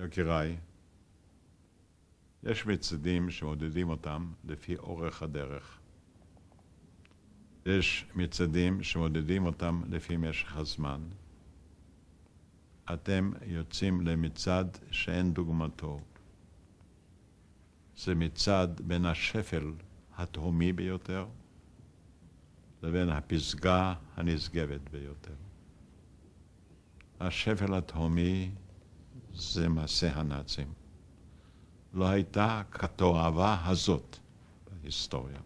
יקיריי, יש מצעדים שמודדים אותם לפי אורך הדרך. יש מצעדים שמודדים אותם לפי משך הזמן. אתם יוצאים למצעד שאין דוגמתו. זה מצעד בין השפל התהומי ביותר לבין הפסגה הנשגבת ביותר. השפל התהומי זה מעשה הנאצים. לא הייתה כתועבה הזאת בהיסטוריה.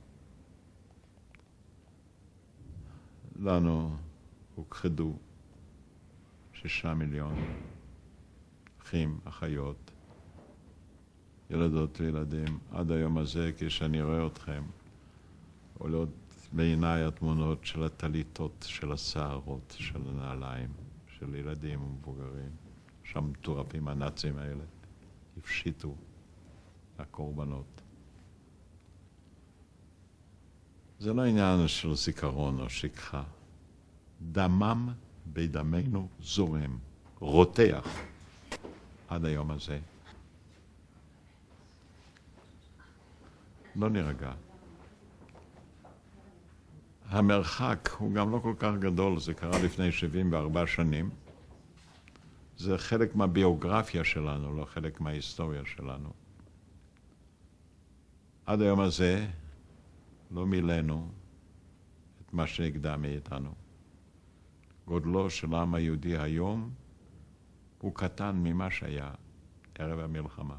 לנו הוכחדו 6 מיליון אחים, אחיות, ילדות וילדים. עד היום הזה, כשאני רואה אתכם, עולות בעיניי התמונות של הטליתות, של השערות, של הנעליים, של ילדים ומבוגרים. שם מטורפים הנאצים האלה הפשיטו הקורבנות. זה לא עניין של זיכרון או שכחה. דמם בדמנו זורם, רותח עד היום הזה. לא נרגע. המרחק הוא גם לא כל כך גדול, זה קרה לפני 74 שנים. זה חלק מהביוגרפיה שלנו, לא חלק מההיסטוריה שלנו. עד היום הזה לא מילאנו את מה שנגדע מאיתנו. גודלו של העם היהודי היום הוא קטן ממה שהיה ערב המלחמה.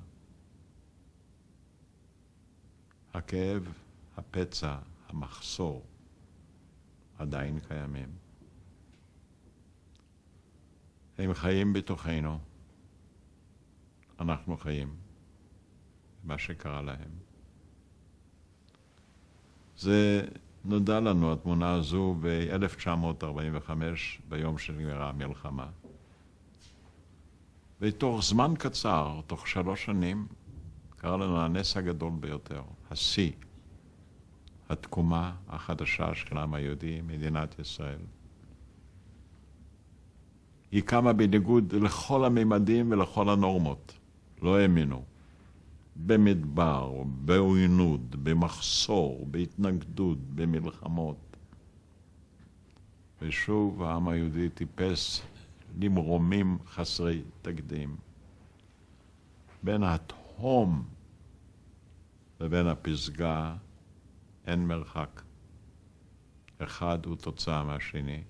הכאב, הפצע, המחסור עדיין קיימים. הם חיים בתוכנו, אנחנו חיים במה שקרה להם. זה נודע לנו, התמונה הזו, ב-1945, ביום שנגמרה המלחמה. ותוך זמן קצר, תוך 3 שנים, קרה לנו הנס הגדול ביותר, השיא, התקומה החדשה של העם היהודי, מדינת ישראל. היא קמה בניגוד לכל הממדים ולכל הנורמות. לא האמינו. במדבר, בעוינות, במחסור, בהתנגדות, במלחמות. ושוב העם היהודי טיפס למרומים חסרי תקדים. בין התהום לבין הפסגה אין מרחק. אחד הוא תוצאה מהשני.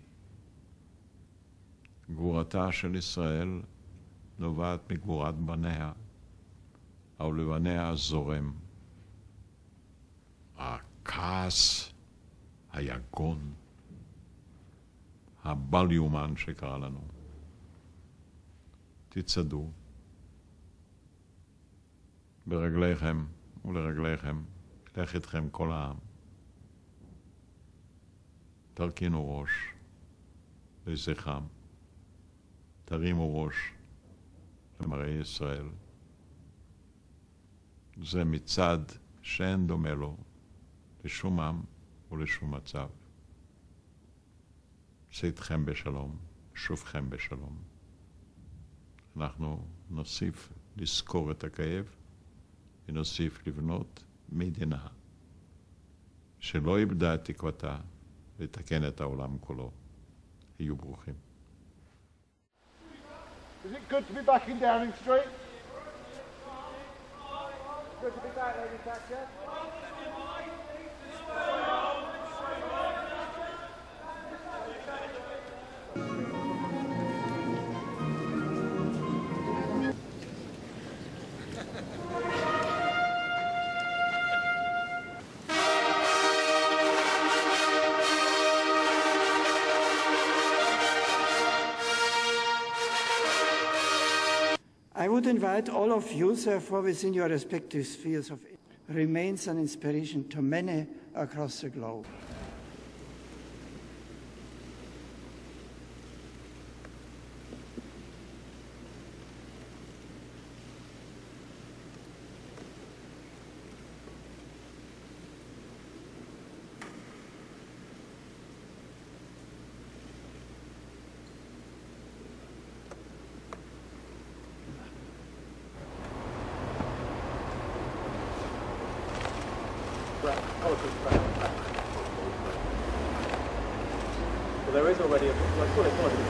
גבורתה של ישראל נובעת מגבורת בניה, אבל לבניה זורם. הכעס, היגון, הבל יומן שקרה לנו. תצעדו ברגליכם ולרגליכם, ילך איתכם כל העם. תרכינו ראש לזכרם, תרימו ראש למראה ישראל. זה מצעד שאין דומה לו לשום עם ולשום מצב. צאתכם בשלום, שובכם בשלום. אנחנו נוסיף לזכור את הכאב ונוסיף לבנות מדינה שלא איבדה את תקוותה לתקן את העולם כולו. היו ברוכים. Is it good to be back in Downing Street? Good to be back, Lady Thatcher. I would invite all of you, therefore, within your respective spheres of remains an inspiration to many across the globe. Well, there is already let's call it politics.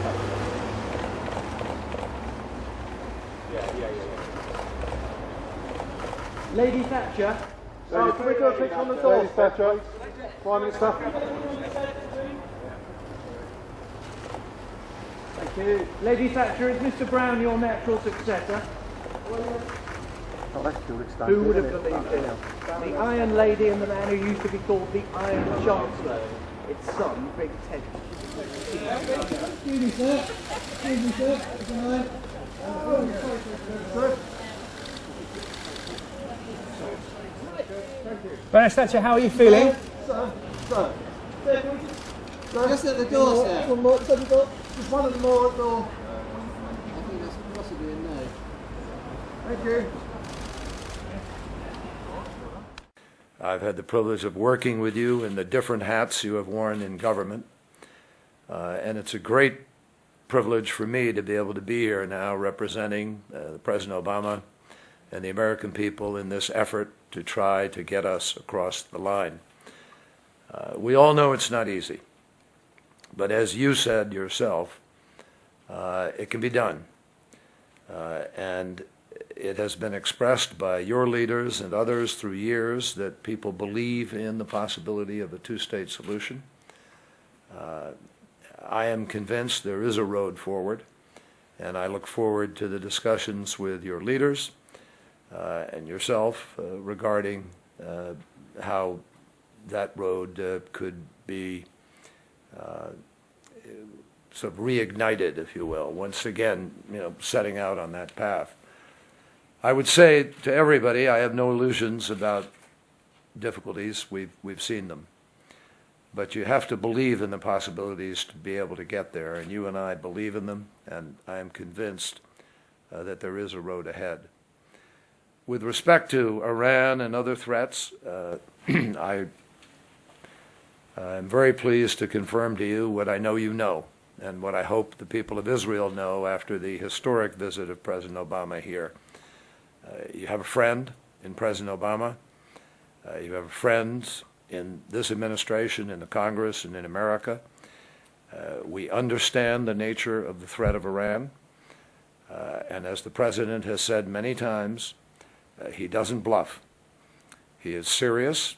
Yeah. Lady Thatcher. So can we do a picture on the door? Lady Thatcher. Prime Minister. Thank you. Lady Thatcher, is Mr. Brown your natural successor? Oh, that's still extended. Who would have believed it? The Iron Lady and the man who used to be called the Iron Chancellor. Its son, Big Ted. Excuse me, sir. Baroness Thatcher, how are you feeling? Just at the door, sir. One more, just one of them more at the door. I think that's possibly a no. Thank you. I've had the privilege of working with you in the different hats you have worn in government, and it's a great privilege for me to be able to be here now representing President Obama and the American people in this effort to try to get us across the line. We all know it's not easy, but as you said yourself, it can be done, and it has been expressed by your leaders and others through years that people believe in the possibility of a two-state solution. I am convinced there is a road forward, and I look forward to the discussions with your leaders and yourself regarding how that road could be sort of reignited, if you will, once again, setting out on that path. I would say to everybody, I have no illusions about difficulties. We've seen them. But you have to believe in the possibilities to be able to get there, and you and I believe in them, and I am convinced that there is a road ahead. With respect to Iran and other threats, I am very pleased to confirm to you what I know you know, and what I hope the people of Israel know after the historic visit of President Obama here. You have a friend in President Obama. You have friends in this administration, in the Congress, and in America. We understand the nature of the threat of Iran. And as the President has said many times, he doesn't bluff. He is serious.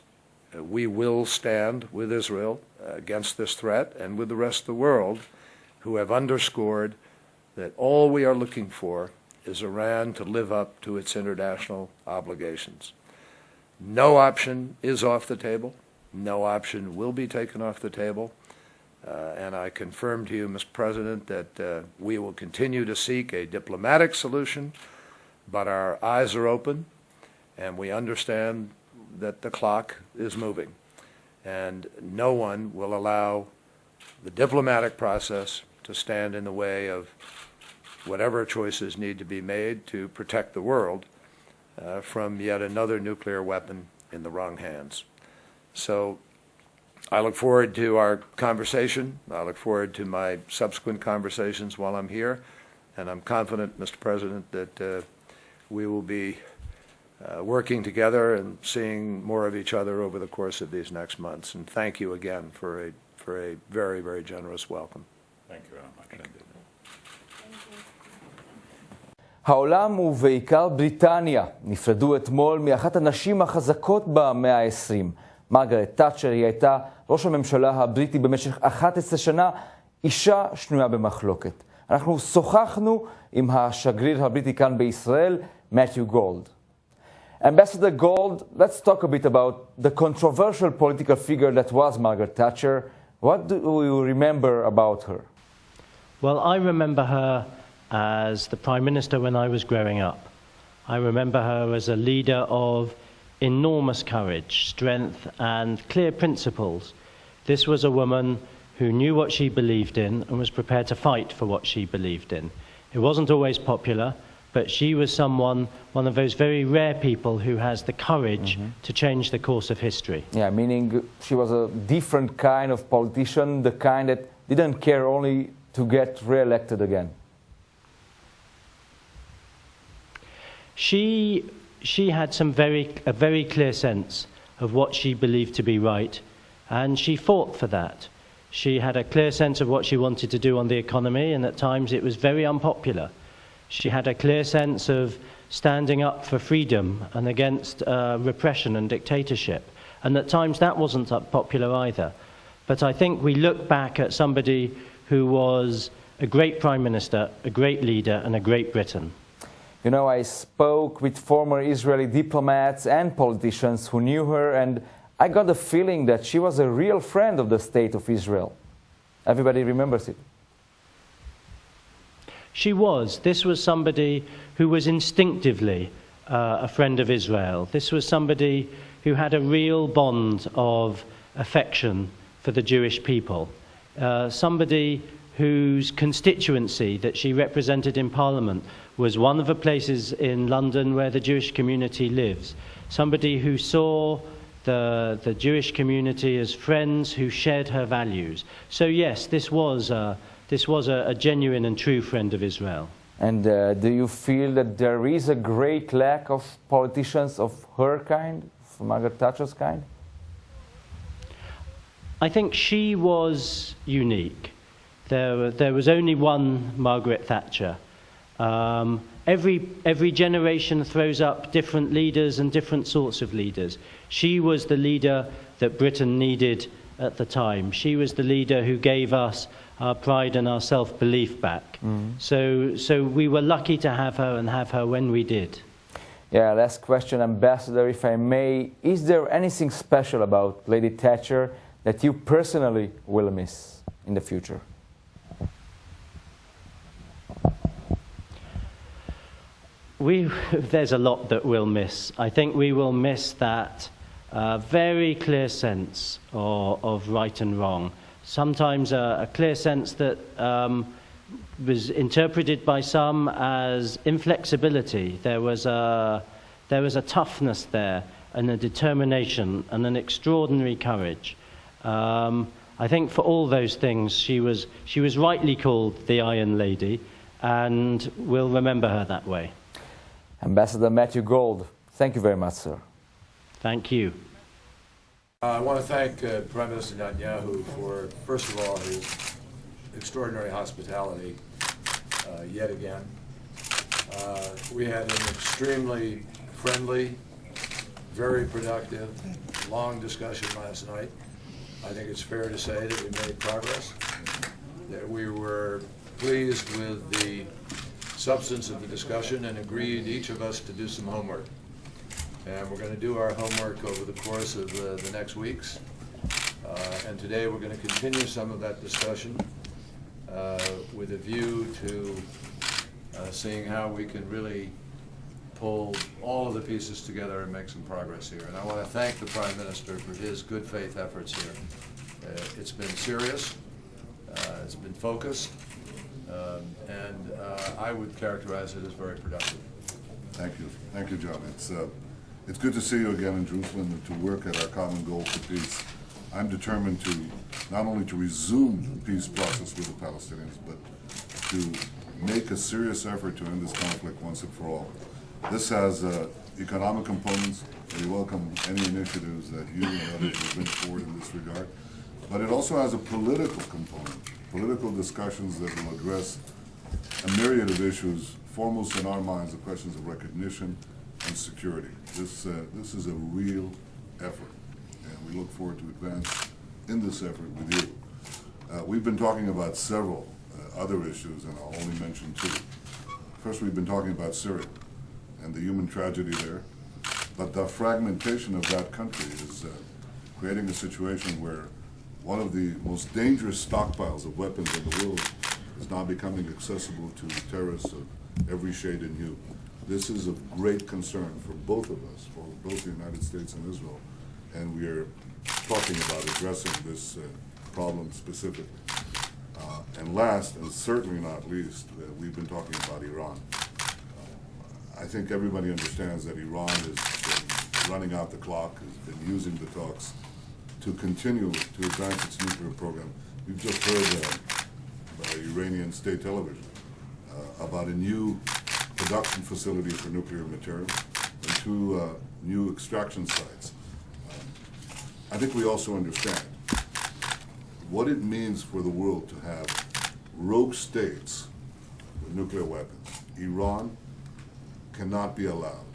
We will stand with Israel against this threat and with the rest of the world who have underscored that all we are looking for is Iran to live up to its international obligations. No option is off the table. No option will be taken off the table. And I confirm to you, Mr. President, that we will continue to seek a diplomatic solution, but our eyes are open, and we understand that the clock is moving. And no one will allow the diplomatic process to stand in the way of whatever choices need to be made to protect the world from yet another nuclear weapon in the wrong hands. So I look forward to our conversation. I look forward to my subsequent conversations while I'm here. And I'm confident, Mr. President, that we will be working together and seeing more of each other over the course of these next months. And thank you again for a very, very generous welcome. Thank you very much. העולם ובעיקר בריטניה נפרדו אתמול מאחת הנשים החזקות במאה ה-20. מרגרט תאצ'ר היא הייתה ראש הממשלה הבריטי במשך 11 שנה, אישה שנויה במחלוקת. אנחנו שוחחנו עם השגריר הבריטי כאן בישראל, מתיו גולד. Ambassador Gold, let's talk a bit about the controversial political figure that was Margaret Thatcher. What do you remember about her? Well, I remember her as the Prime Minister when I was growing up. I remember her as a leader of enormous courage, strength, and clear principles. This was a woman who knew what she believed in and was prepared to fight for what she believed in. It wasn't always popular, but she was one of those very rare people who has the courage to change the course of history. Yeah, meaning she was a different kind of politician, the kind that didn't care only to get re-elected again. She had a very clear sense of what she believed to be right, and she fought for that. She had a clear sense of what she wanted to do on the economy, and at times it was very unpopular. She had a clear sense of standing up for freedom and against repression and dictatorship, and at times that wasn't popular either. But I think we look back at somebody who was a great Prime Minister, a great leader, and a great Britain. You know, I spoke with former Israeli diplomats and politicians who knew her, and I got the feeling that she was a real friend of the State of Israel. Everybody remembers it. She was. This was somebody who was instinctively a friend of Israel. This was somebody who had a real bond of affection for the Jewish people. Somebody whose constituency that she represented in Parliament was one of the places in London where the Jewish community lives. Somebody who saw the Jewish community as friends who shared her values. So yes, this was a genuine and true friend of Israel. And do you feel that there is a great lack of politicians of her kind, of Margaret Thatcher's kind? I think she was unique. There was only one Margaret Thatcher. Every generation throws up different leaders and different sorts of leaders. She was the leader that Britain needed at the time. She was the leader who gave us our pride and our self-belief back. So we were lucky to have her and have her when we did. Yeah, last question, Ambassador, if I may. Is there anything special about Lady Thatcher that you personally will miss in the future? There's a lot that we'll miss. I think we will miss that very clear sense of right and wrong. Sometimes a clear sense that was interpreted by some as inflexibility. There was a toughness there, and a determination, and an extraordinary courage. I think for all those things, she was rightly called the Iron Lady, and we'll remember her that way. Ambassador Matthew Gold, thank you very much, sir. Thank you. I want to thank Prime Minister Netanyahu for, first of all, his extraordinary hospitality yet again. We had an extremely friendly, very productive, long discussion last night. I think it's fair to say that we made progress, that we were pleased with the substance of the discussion and agreed, each of us, to do some homework. And we're going to do our homework over the course of the next weeks. And today we're going to continue some of that discussion with a view to seeing how we can really pull all of the pieces together and make some progress here. And I want to thank the Prime Minister for his good faith efforts here. It's been serious, it's been focused, and I would characterize it as very productive. Thank you. Thank you, John. It's good to see you again in Jerusalem and to work at our common goal for peace. I'm determined to not only to resume the peace process with the Palestinians, but to make a serious effort to end this conflict once and for all. This has economic components. We welcome any initiatives that you and others will bring forward in this regard. But it also has a political component, political discussions that will address a myriad of issues, foremost in our minds the questions of recognition and security. This is a real effort, and we look forward to advance in this effort with you. We've been talking about several other issues, and I'll only mention two. First, we've been talking about Syria and the human tragedy there, but the fragmentation of that country is creating a situation where one of the most dangerous stockpiles of weapons in the world is now becoming accessible to terrorists of every shade and hue. This is of great concern for both of us, for both the United States and Israel, and we are talking about addressing this problem specifically. And last, and certainly not least, we've been talking about Iran. I think everybody understands that Iran has been running out the clock, has been using the talks to continue to advance its nuclear program. We've just heard by Iranian state television about a new production facility for nuclear material and two new extraction sites. I think we also understand what it means for the world to have rogue states with nuclear weapons. Iran cannot be allowed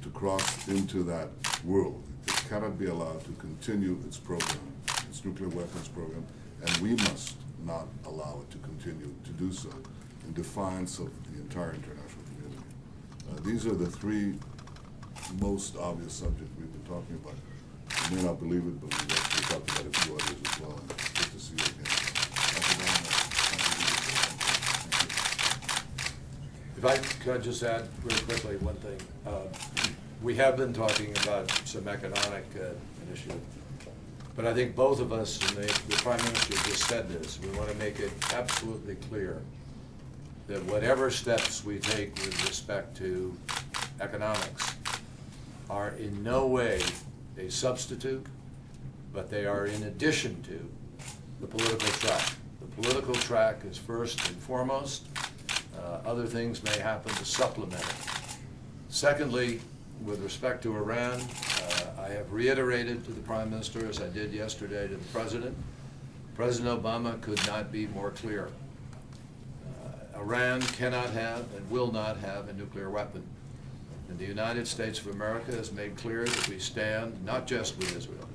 to cross into that world. It cannot be allowed to continue its program, its nuclear weapons program, and we must not allow it to continue to do so in defiance of the entire international community. These are the three most obvious subjects we've been talking about. You may not believe it, but we've actually talked about a few others as well, and it's good to see you again. Thank you very much. If I could just add very quickly one thing. We have been talking about some economic initiative, but I think both of us, and the Prime Minister just said this, we want to make it absolutely clear that whatever steps we take with respect to economics are in no way a substitute, but they are in addition to the political track. The political track is first and foremost. Other things may happen to supplement it. Secondly, with respect to Iran, I have reiterated to the Prime Minister, as I did yesterday to the President, President Obama could not be more clear. Iran cannot have and will not have a nuclear weapon. And the United States of America has made clear that we stand not just with Israel,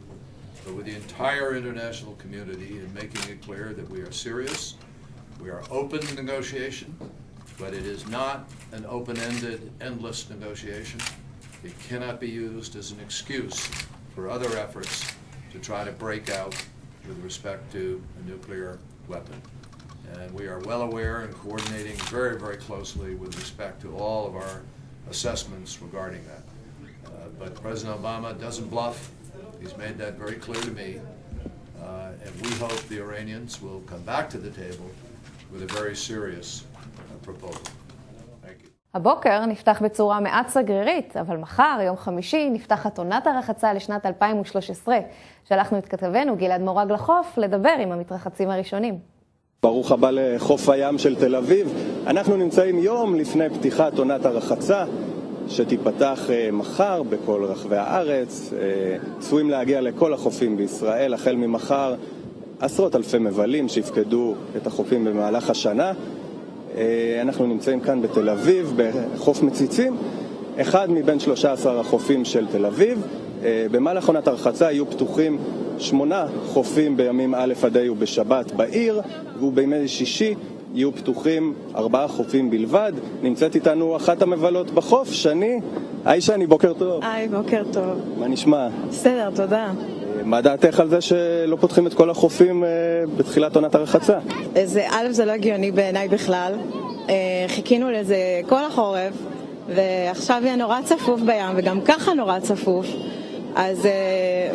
but with the entire international community in making it clear that we are serious, we are open to negotiation, but it is not an open-ended, endless negotiation. It cannot be used as an excuse for other efforts to try to break out with respect to a nuclear weapon. And we are well aware and coordinating very, very closely with respect to all of our assessments regarding that. But President Obama doesn't bluff. He's made that very clear to me. And we hope the Iranians will come back to the table with a very serious proposal. Thank you. הבוקר נפתח בצורה מעט סגרירית, אבל מחר, יום חמישי, נפתחת עונת הרחצה לשנת 2013. שלחנו את כתבנו גלעד מורג לחוף לדבר עם המתרחצים הראשונים. ברוך הבא לחוף הים של תל אביב. אנחנו נמצאים יום לפני פתיחת עונת הרחצה, שתיפתח מחר בכל רחבי הארץ. צפויים להגיע לכל החופים בישראל, החל ממחר עשרות אלפי מבלים שיפקדו את החופים במהלך השנה. אנחנו נמצאים כאן בתל אביב, בחוף מציצים, אחד מבין 13 החופים של תל אביב. במהלך עונת הרחצה יהיו פתוחים 8 חופים בימים א' עד ה' ובשבת בעיר, ובימי שישי יהיו פתוחים 4 חופים בלבד. נמצאת איתנו אחת המבלות בחוף, שני. היי שני, בוקר טוב. היי, בוקר טוב. מה נשמע? בסדר, תודה. מה דעתך על זה שלא פותחים את כל החופים בתחילת עונת הרחצה? זה לא הגיוני בעיניי בכלל. חיכינו לזה כל החורף, ועכשיו יהיה נורא צפוף בים, וגם ככה נורא צפוף. אז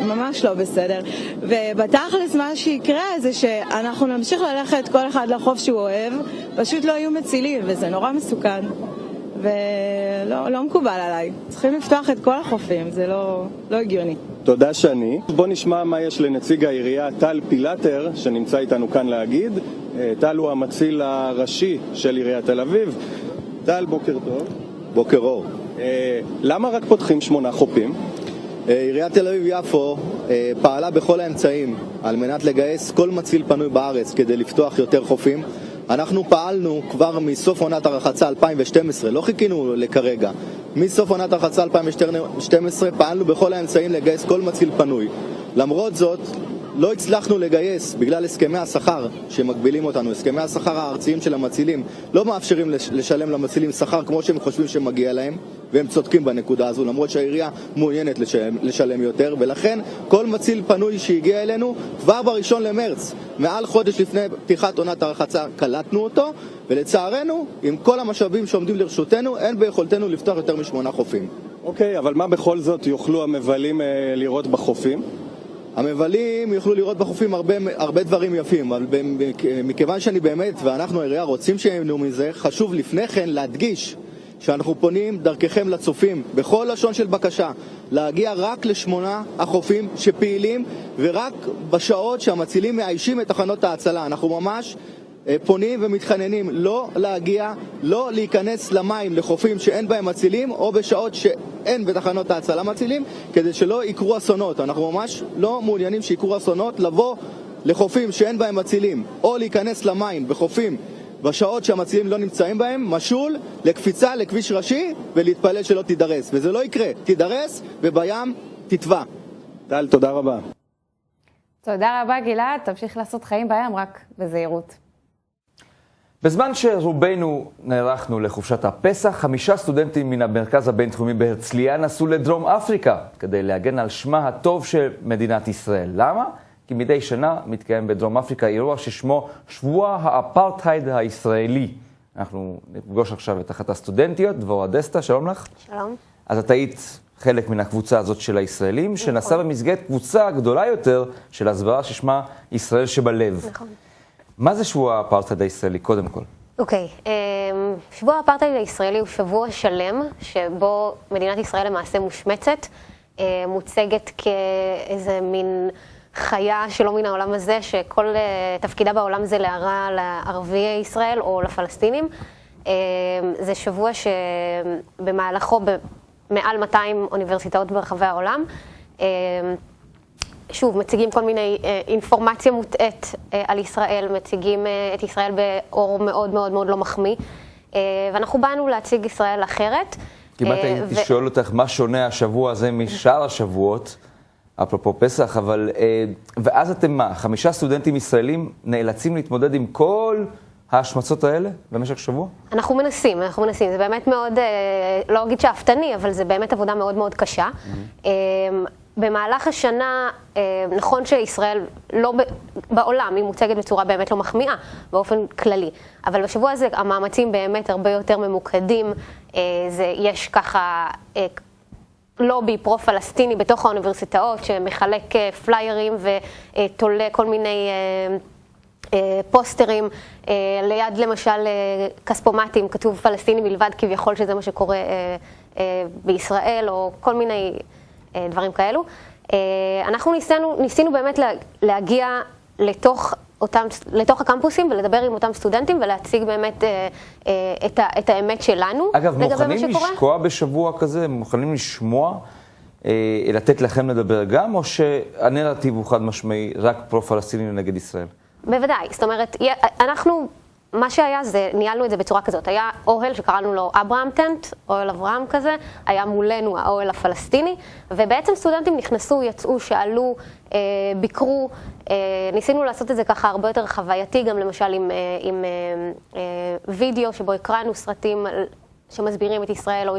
ממש לא בסדר. ובתכלס מה שיקרה זה שאנחנו נמשיך ללכת כל אחד לחוף שהוא אוהב, פשוט לא יהיו מצילים, וזה נורא מסוכן. ולא מקובל עליי. צריכים לפתוח את כל החופים, זה לא הגיוני. תודה שני. בוא נשמע מה יש לנציג העירייה טל פילטר, שנמצא איתנו כאן להגיד. טל הוא המציל הראשי של עיריית תל אביב. טל, בוקר טוב. בוקר אור. למה רק פותחים 8 חופים? עיריית תל אביב יפו פעלה בכל האמצעים על מנת לגייס כל מציל פנוי בארץ כדי לפתוח יותר חופים. אנחנו פעלנו כבר מסוף עונת הרחצה 2012, לא חיכינו לכרגע. מסוף עונת הרחצה 2012 פעלנו בכל האמצעים לגייס כל מציל פנוי. למרות זאת, לא הצלחנו לגייס בגלל הסכמי השכר שמגבילים אותנו. הסכמי השכר הארציים של המצילים לא מאפשרים לשלם למצילים שכר כמו שהם חושבים שמגיע להם, והם צודקים בנקודה הזו, למרות שהעירייה מעוניינת לשלם יותר, ולכן כל מציל פנוי שהגיע אלינו כבר ב1 למרץ, מעל חודש לפני פתיחת עונת הרחצה, קלטנו אותו, ולצערנו, עם כל המשאבים שעומדים לרשותנו, אין ביכולתנו לפתוח יותר מ8 חופים. אוקיי, אבל מה בכל זאת יוכלו המבלים לראות בחופים? המבלים יוכלו לראות בחופים הרבה דברים יפים, אבל מכיוון שאני באמת, ואנחנו העירייה רוצים שיהנו מזה, חשוב לפני כן להדגיש שאנחנו פונים דרככם לצופים בכל לשון של בקשה להגיע רק ל8 החופים שפעילים, ורק בשעות שהמצילים מאיישים את תחנות ההצלה. אנחנו ממש פונים ומתחננים לא להגיע, לא להיכנס למים לחופים שאין בהם מצילים, או בשעות אין בתחנות ההצלה מצילים, כדי שלא יקרו אסונות. אנחנו ממש לא מעוניינים שיקרו אסונות. לבוא לחופים שאין בהם מצילים, או להיכנס למים בחופים בשעות שהמצילים לא נמצאים בהם, משול לקפיצה לכביש ראשי ולהתפלל שלא תידרס. וזה לא יקרה, תידרס ובים תטבע. טל, תודה רבה. תודה רבה גלעד, תמשיך לעשות חיים בים רק בזהירות. בזמן שרובנו נערכנו לחופשת הפסח, 5 סטודנטים מן המרכז הבינתחומי בהרצליה נסעו לדרום אפריקה כדי להגן על שמה הטוב של מדינת ישראל. למה? כי מדי שנה מתקיים בדרום אפריקה אירוע ששמו שבוע האפרטהייד הישראלי. אנחנו נפגוש עכשיו את אחת הסטודנטיות, דבורה דסטה, שלום לך. שלום. אז את היית חלק מן הקבוצה הזאת של הישראלים, שנסע במסגרת קבוצה גדולה יותר של הסברה ששמה ישראל שבלב. נכון. מה זה שבוע האפרטהייד הישראלי, קודם כל? אוקיי, שבוע האפרטהייד הישראלי הוא שבוע שלם, שבו מדינת ישראל למעשה מושמצת, מוצגת כאיזה מין חיה שלא מן העולם הזה, שכל תפקידה בעולם זה להרע לערביי ישראל או לפלסטינים. זה שבוע שבמהלכו מעל 200 אוניברסיטאות ברחבי העולם, שוב, מציגים כל מיני אינפורמציה מוטעת על ישראל, מציגים את ישראל באור מאוד מאוד מאוד לא מחמיא, ואנחנו באנו להציג ישראל אחרת. כמעט הייתי שואל אותך מה שונה השבוע הזה משאר השבועות, אפרופו פסח, אבל ואז אתם מה? 5 סטודנטים ישראלים נאלצים להתמודד עם כל ההשמצות האלה במשך שבוע? אנחנו מנסים. זה באמת מאוד, לא אגיד שאפתני, אבל זה באמת עבודה מאוד מאוד קשה. במהלך השנה, נכון שישראל לא בעולם, היא מוצגת בצורה באמת לא מחמיאה, באופן כללי. אבל בשבוע הזה המאמצים באמת הרבה יותר ממוקדים. יש ככה לובי פרו-פלסטיני בתוך האוניברסיטאות, שמחלק פליירים ותולה כל מיני פוסטרים, ליד למשל כספומטים, כתוב פלסטיני בלבד, כביכול שזה מה שקורה בישראל, או כל מיני דברים כאלו. אנחנו ניסינו באמת להגיע לתוך הקמפוסים ולדבר עם אותם סטודנטים ולהציג באמת את האמת שלנו. אגב, מוכנים לשקוע בשבוע כזה? מוכנים לשמוע, לתת לכם לדבר גם, או שהנרטיב הוא חד משמעי רק פרו-פלסטיני נגד ישראל? בוודאי, זאת אומרת, מה שהיה זה, ניהלנו את זה בצורה כזאת, היה אוהל שקראנו לו אברהם טנט, אוהל אברהם כזה, היה מולנו האוהל הפלסטיני, ובעצם סטודנטים נכנסו, יצאו, שאלו, ביקרו, ניסינו לעשות את זה ככה הרבה יותר חווייתי, גם למשל עם וידאו שבו הקראנו סרטים שמסבירים את ישראל או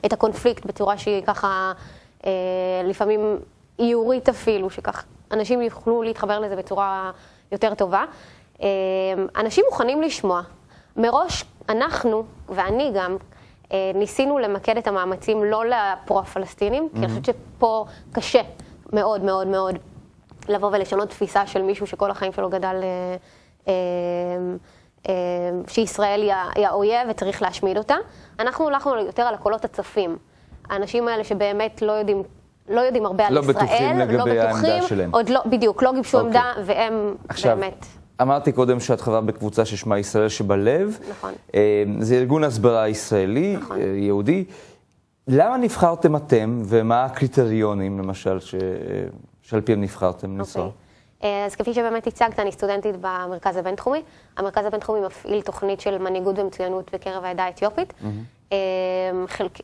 את הקונפליקט בצורה שהיא ככה לפעמים איורית אפילו, שכך אנשים יוכלו להתחבר לזה בצורה יותר טובה. אנשים מוכנים לשמוע. מראש אנחנו, ואני גם, ניסינו למקד את המאמצים לא לפרו-פלסטינים, כי אני חושבת שפה קשה מאוד מאוד מאוד לבוא ולשנות תפיסה של מישהו שכל החיים שלו גדל שישראל היא האויב וצריך להשמיד אותה. אנחנו הלכנו יותר על הקולות הצפים. האנשים האלה שבאמת לא יודעים הרבה על ישראל, לא בטוחים העמדה שלהם. עוד לא, בדיוק, לא גיבשו עמדה, והם באמת... אמרתי קודם שאת חברה בקבוצה ששמה ישראל שבלב. נכון. זה ארגון הסברה ישראלי, יהודי. למה נבחרתם אתם, ומה הקריטריונים, למשל, שעל פיהם נבחרתם לנסוע? אז כפי שבאמת הצגת, אני סטודנטית במרכז הבינתחומי. המרכז הבינתחומי מפעיל תוכנית של מנהיגות ומצוינות בקרב העדה האתיופית.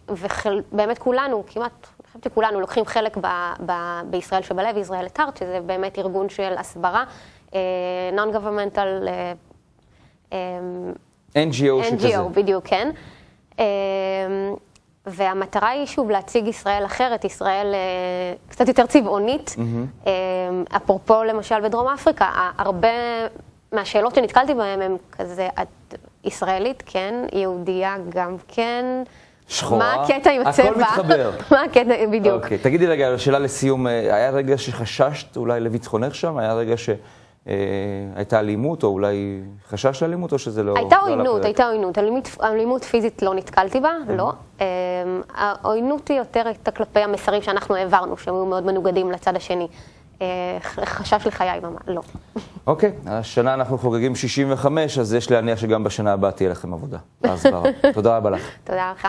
ובאמת כולנו, כמעט, אני חושבת שכולנו לוקחים חלק בישראל שבלב, ישראל ל-11, שזה באמת ארגון של הסברה. non-governmental NGO שכזה. NGO, בדיוק, כן. והמטרה היא שוב להציג ישראל אחרת, ישראל קצת יותר צבעונית. אפרופו למשל בדרום אפריקה, הרבה מהשאלות שנתקלתי בהן הם כזה, את ישראלית, כן, יהודייה גם כן. שחורה, מה הקטע עם הצבע? הכל מתחבר. מה הקטע, בדיוק. אוקיי, תגידי רגע, השאלה לסיום, היה רגע שחששת אולי לביטחונך שם? היה רגע שהייתה אלימות, או אולי חשש לאלימות, או שזה לא... הייתה עוינות. אלימות פיזית לא נתקלתי בה, לא. העוינות היא יותר הייתה כלפי המסרים שאנחנו העברנו, שהם היו מאוד מנוגדים לצד השני. חשש לחיי, לא. אוקיי, השנה אנחנו חוגגים 65, אז יש להניח שגם בשנה הבאה תהיה לכם עבודה. תודה רבה לך. תודה לך.